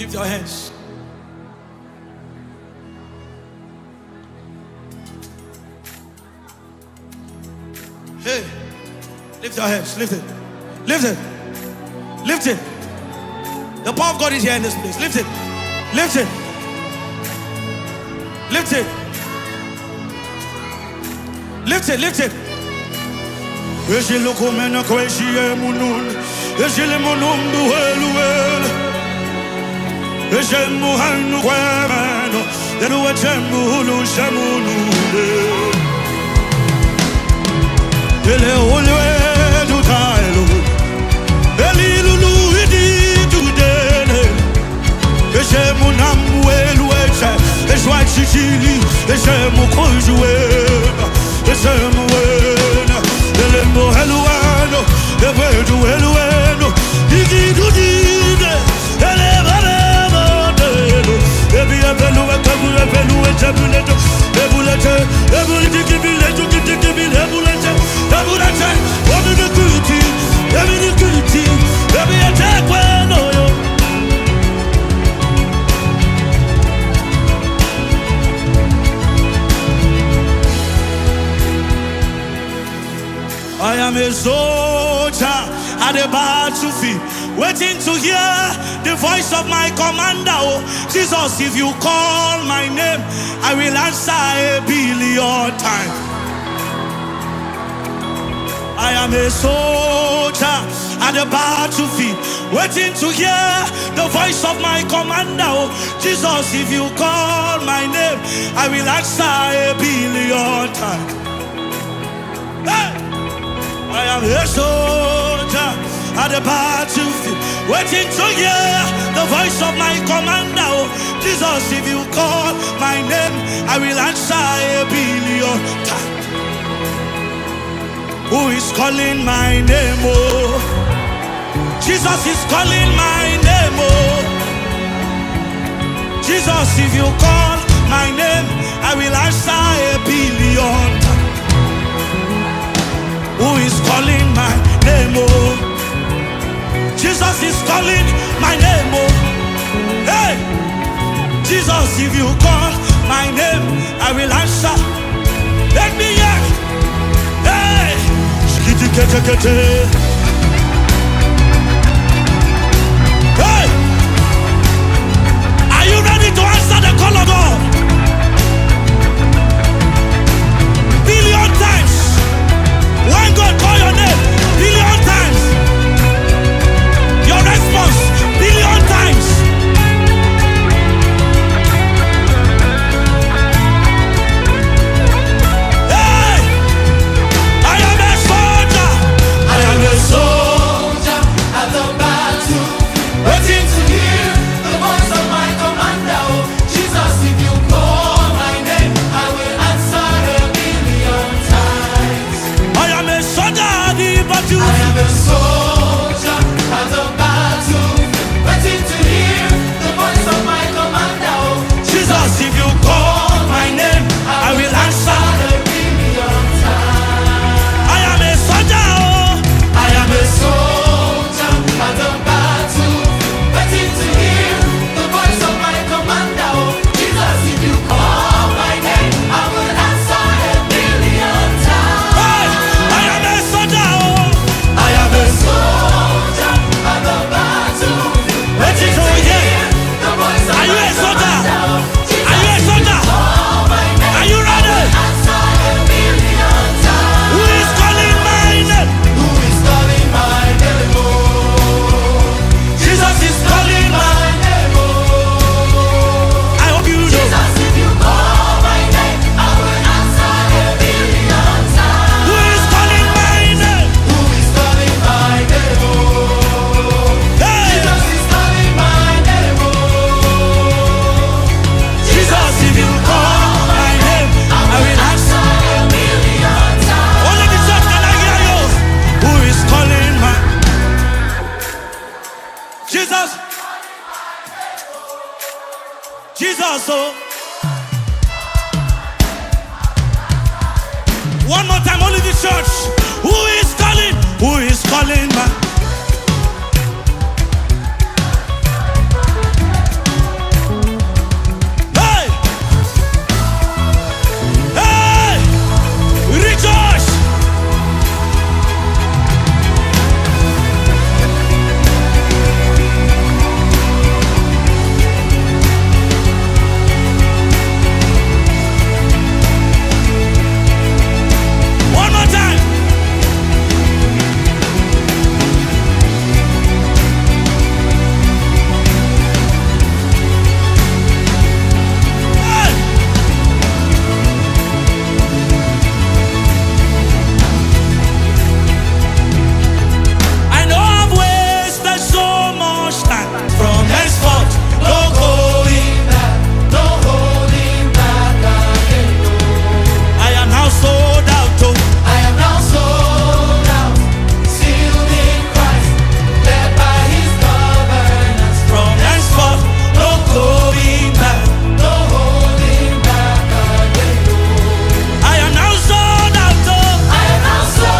Lift your hands. Hey, lift your hands. Lift it. Lift it. Lift it. The power of God is here in this place. Lift it. Lift it. Lift it. Lift it. Lift it. I am a soldier at the battlefield, waiting to hear the voice of my commander. Oh, Jesus, if you call my name, I will answer 1,000,000,000 times. I am a soldier at the battlefield, waiting to hear the voice of my commander. Oh, Jesus, if you call my name, I will answer 1,000,000,000 times. Hey! I am a soldier at the battlefield, waiting to hear the voice of my commander. Oh, Jesus, if you call my name, I will answer 1,000,000,000 times. Who is calling my name? Oh, Jesus is calling my name. Oh, Jesus, if you call my name, I will answer 1,000,000,000 times. Who is calling my name? Oh, Jesus is calling my name. Oh, hey, Jesus, if you call my name, I will answer. Let me hear. Hey, hey, are you ready to answer the call of God? 1,000,000,000 times. When God call your name, 1,000,000,000 times. Your response, 1,000,000,000 times. Hey! I am a soldier. I am a soldier at the battle, waiting to hear the voice of my commander. Oh, Jesus, if you call my name, I will answer 1,000,000,000 times. I am a soldier at the battle. I am a soldier at the battle, waiting to hear the voice of my commander. Oh, Jesus, if you call my name, I will answer. 1,000,000,000 times. I am a soldier. Oh, I am a soldier at the battle, waiting to hear the voice of my commander. Oh, Jesus, if you call my name, I will answer 1,000,000,000 times. hey, I am a soldier. Oh, I am a soldier at the battle, waiting to hear the voice of Are you my a soldier? commander. Oh, Jesus, Are you a soldier? call my name, Are you ready? answer 1,000,000,000 times. Who is calling my name? Who is calling my name? Oh, Jesus is calling my my name. Oh, I hope you know. Jesus, if you call my name, I will answer 1,000,000,000 times. Who is calling my name? Who is calling my name? Oh, Hey! Jesus is calling my name. Oh, Jesus, if you call my name, I will answer. 1,000,000,000 times. Only the church can I hear you. Who is calling my Jesus? Jesus, oh. One more time, only the church. Who is calling? Who is calling my